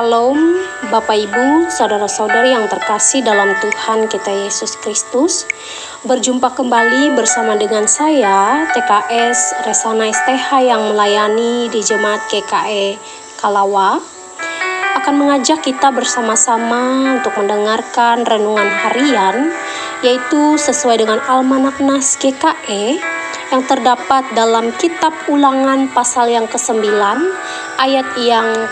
Shalom, Bapak Ibu, Saudara-saudari yang terkasih dalam Tuhan kita Yesus Kristus. Berjumpa kembali bersama dengan saya, TKS Resana STH yang melayani di Jemaat GKE Kalawa. Akan mengajak kita bersama-sama untuk mendengarkan renungan harian, yaitu sesuai dengan Almanak Nas GKE yang terdapat dalam Kitab Ulangan pasal yang ke-9, ayat yang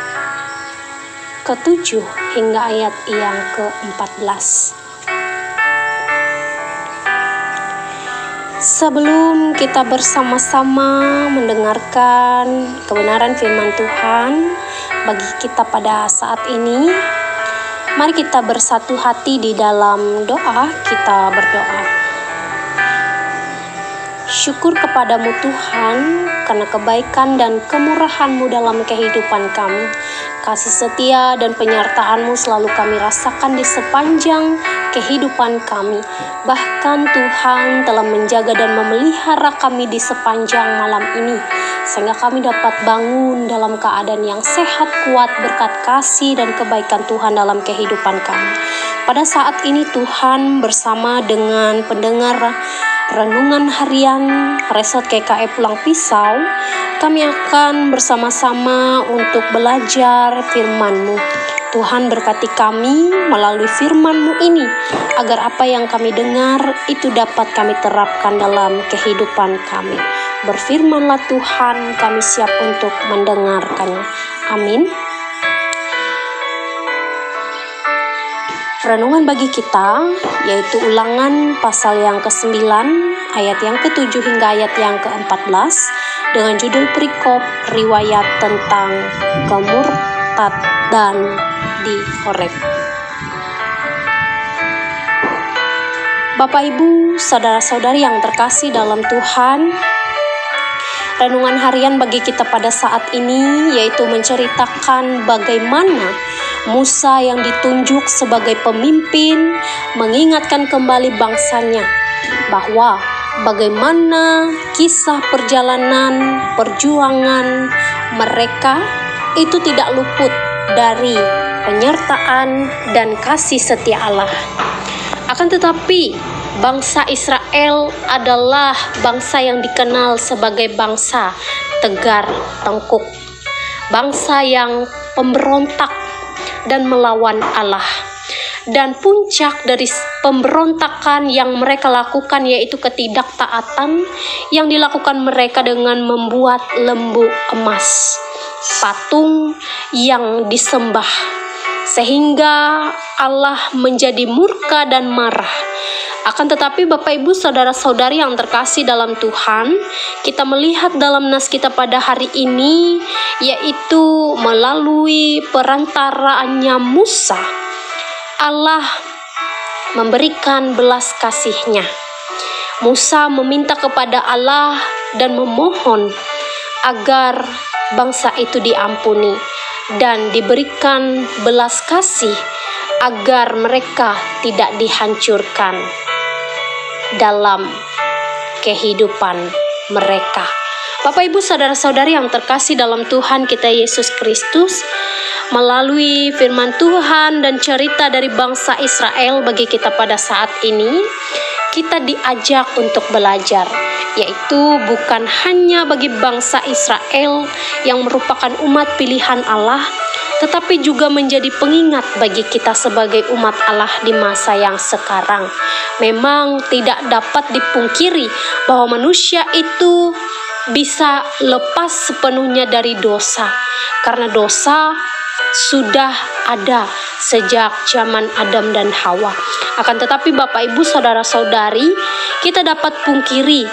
ke-7 hingga ayat yang ke-14. Sebelum kita bersama-sama mendengarkan kebenaran firman Tuhan bagi kita pada saat ini, mari kita bersatu hati di dalam doa. Kita berdoa. Syukur kepadamu Tuhan, karena kebaikan dan kemurahan-Mu dalam kehidupan kami. Kasih setia dan penyertaan-Mu selalu kami rasakan di sepanjang kehidupan kami. Bahkan Tuhan telah menjaga dan memelihara kami di sepanjang malam ini, sehingga kami dapat bangun dalam keadaan yang sehat, kuat, berkat kasih dan kebaikan Tuhan dalam kehidupan kami. Pada saat ini Tuhan bersama dengan pendengar renungan harian Resort GKE Pulang Pisau, kami akan bersama-sama untuk belajar firman-Mu. Tuhan berkati kami melalui firman-Mu ini, agar apa yang kami dengar itu dapat kami terapkan dalam kehidupan kami. Berfirmanlah Tuhan, kami siap untuk mendengarkannya. Amin. Renungan bagi kita yaitu Ulangan pasal yang ke-9 ayat yang ke-7 hingga ayat yang ke-14 dengan judul perikop riwayat tentang kemurtadan di Horeb. Bapak Ibu, saudara-saudari yang terkasih dalam Tuhan, renungan harian bagi kita pada saat ini yaitu menceritakan bagaimana Musa yang ditunjuk sebagai pemimpin mengingatkan kembali bangsanya bahwa bagaimana kisah perjalanan perjuangan mereka itu tidak luput dari penyertaan dan kasih setia Allah. Akan tetapi bangsa Israel adalah bangsa yang dikenal sebagai bangsa tegar tengkuk, bangsa yang pemberontak dan melawan Allah. Dan puncak dari pemberontakan yang mereka lakukan yaitu ketidaktaatan yang dilakukan mereka dengan membuat lembu emas, patung yang disembah, sehingga Allah menjadi murka dan marah. Akan tetapi Bapak Ibu saudara-saudari yang terkasih dalam Tuhan, kita melihat dalam nas kita pada hari ini, yaitu melalui perantaraannya Musa, Allah memberikan belas kasih-Nya. Musa meminta kepada Allah dan memohon agar bangsa itu diampuni dan diberikan belas kasih agar mereka tidak dihancurkan dalam kehidupan mereka. Bapak Ibu saudara-saudari yang terkasih dalam Tuhan kita Yesus Kristus, melalui firman Tuhan dan cerita dari bangsa Israel bagi kita pada saat ini, kita diajak untuk belajar, yaitu bukan hanya bagi bangsa Israel yang merupakan umat pilihan Allah, tetapi juga menjadi pengingat bagi kita sebagai umat Allah di masa yang sekarang. Memang tidak dapat dipungkiri bahwa manusia itu bisa lepas sepenuhnya dari dosa, karena dosa sudah ada sejak zaman Adam dan Hawa. Akan tetapi Bapak Ibu saudara-saudari, kita dapat pungkiri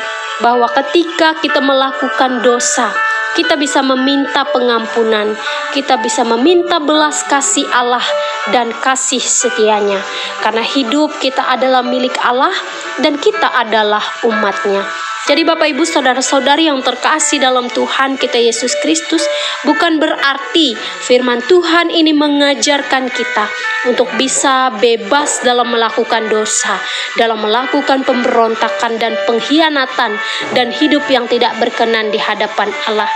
bahwa ketika kita melakukan dosa, kita bisa meminta pengampunan, kita bisa meminta belas kasih Allah dan kasih setianya, karena hidup kita adalah milik Allah dan kita adalah umat-Nya. Jadi Bapak Ibu saudara-saudari yang terkasih dalam Tuhan kita Yesus Kristus, bukan berarti firman Tuhan ini mengajarkan kita untuk bisa bebas dalam melakukan dosa, dalam melakukan pemberontakan dan pengkhianatan dan hidup yang tidak berkenan di hadapan Allah.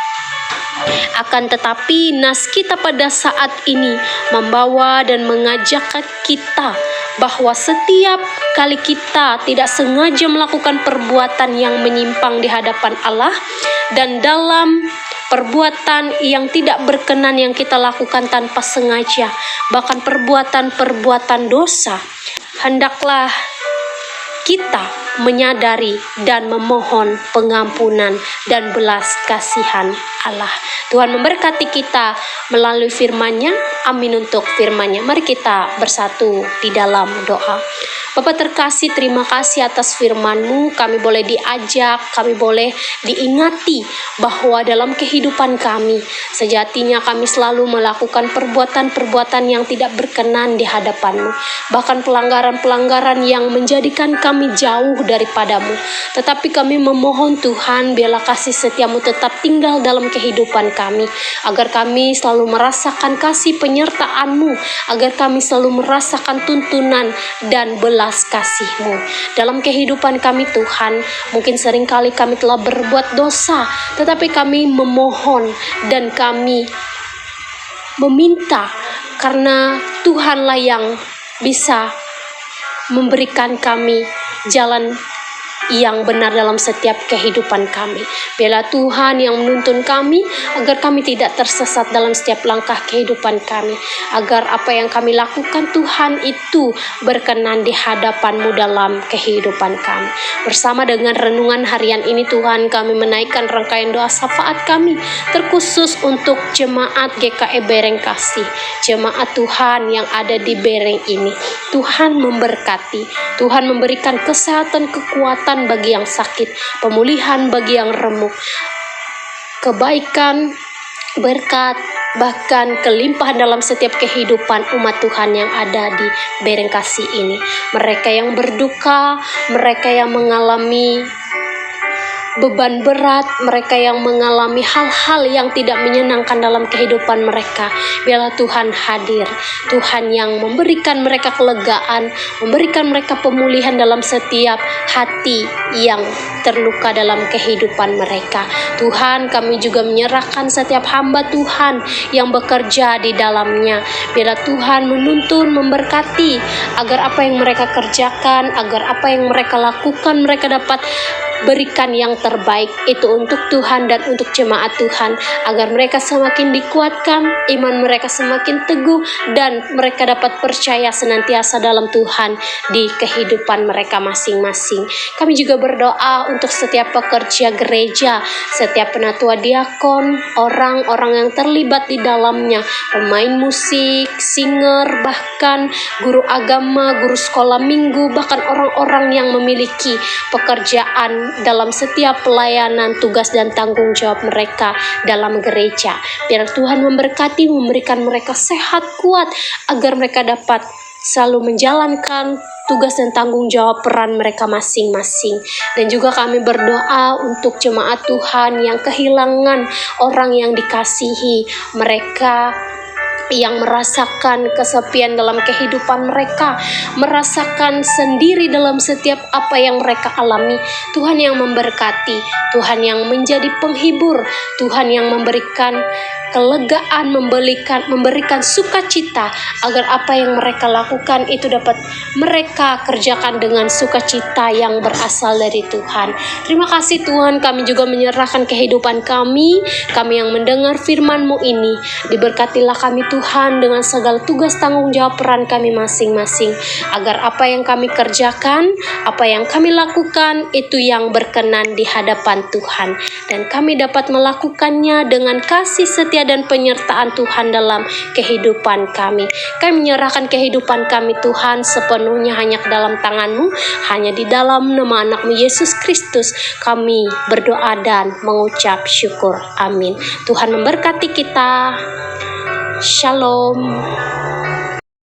Akan tetapi nas kita pada saat ini membawa dan mengajak kita bahwa setiap kali kita tidak sengaja melakukan perbuatan yang menyimpang di hadapan Allah, dan dalam perbuatan yang tidak berkenan yang kita lakukan tanpa sengaja, bahkan perbuatan-perbuatan dosa, hendaklah kita menyadari dan memohon pengampunan dan belas kasihan Allah. Tuhan memberkati kita melalui firman-Nya. Amin untuk firman-Nya. Mari kita bersatu di dalam doa. Bapa terkasih, terima kasih atas firman-Mu. Kami boleh diajak, kami boleh diingati bahwa dalam kehidupan kami, sejatinya kami selalu melakukan perbuatan-perbuatan yang tidak berkenan di hadapan-Mu. Bahkan pelanggaran-pelanggaran yang menjadikan kami jauh daripadamu. Tetapi kami memohon Tuhan, biarlah kasih setia-Mu tetap tinggal dalam kehidupan kami, agar kami selalu merasakan kasih penyertaan-Mu, agar kami selalu merasakan tuntunan dan belas kasih-Mu dalam kehidupan kami. Tuhan, mungkin seringkali kami telah berbuat dosa, tetapi kami memohon dan kami meminta, karena Tuhanlah yang bisa memberikan kami jalan yang benar dalam setiap kehidupan kami. Biarlah Tuhan yang menuntun kami, agar kami tidak tersesat dalam setiap langkah kehidupan kami, agar apa yang kami lakukan Tuhan itu berkenan di hadapan-Mu dalam kehidupan kami. Bersama dengan renungan harian ini Tuhan, kami menaikkan rangkaian doa syafaat kami, terkhusus untuk jemaat GKI Bereng Kasih, jemaat Tuhan yang ada di Bereng ini. Tuhan memberkati, Tuhan memberikan kesehatan, kekuatan bagi yang sakit, pemulihan bagi yang remuk, kebaikan, berkat, bahkan kelimpahan dalam setiap kehidupan umat Tuhan yang ada di Bereng Kasih ini. Mereka yang berduka, mereka yang mengalami beban berat, mereka yang mengalami hal-hal yang tidak menyenangkan dalam kehidupan mereka, biarlah Tuhan hadir. Tuhan yang memberikan mereka kelegaan, memberikan mereka pemulihan dalam setiap hati yang terluka dalam kehidupan mereka. Tuhan, kami juga menyerahkan setiap hamba Tuhan yang bekerja di dalamnya. Biarlah Tuhan menuntun, memberkati, agar apa yang mereka kerjakan, agar apa yang mereka lakukan, mereka dapat berikan yang terbaik itu untuk Tuhan dan untuk jemaat Tuhan, agar mereka semakin dikuatkan, iman mereka semakin teguh, dan mereka dapat percaya senantiasa dalam Tuhan di kehidupan mereka masing-masing. Kami juga berdoa untuk setiap pekerja gereja, setiap penatua diakon, orang-orang yang terlibat di dalamnya, pemain musik, singer, bahkan guru agama, guru sekolah minggu, bahkan orang-orang yang memiliki pekerjaan dalam setiap pelayanan, tugas dan tanggung jawab mereka dalam gereja. Biar Tuhan memberkati, memberikan mereka sehat, kuat, agar mereka dapat selalu menjalankan tugas dan tanggung jawab peran mereka masing-masing. Dan juga kami berdoa untuk jemaat Tuhan yang kehilangan orang yang dikasihi, mereka yang merasakan kesepian dalam kehidupan mereka, merasakan sendiri dalam setiap apa yang mereka alami. Tuhan yang memberkati, Tuhan yang menjadi penghibur, Tuhan yang memberikan kelegaan, memberikan sukacita, agar apa yang mereka lakukan itu dapat mereka kerjakan dengan sukacita yang berasal dari Tuhan. Terima kasih Tuhan, kami juga menyerahkan kehidupan kami yang mendengar firman-Mu ini. Diberkatilah kami Tuhan dengan segala tugas tanggung jawab peran kami masing-masing, agar apa yang kami kerjakan, apa yang kami lakukan itu yang berkenan di hadapan Tuhan, dan kami dapat melakukannya dengan kasih setia dan penyertaan Tuhan dalam kehidupan kami. Kami menyerahkan kehidupan kami Tuhan sepenuhnya hanya ke dalam tangan-Mu, hanya di dalam nama anak-Mu Yesus Kristus kami berdoa dan mengucap syukur. Amin. Tuhan memberkati kita. Shalom.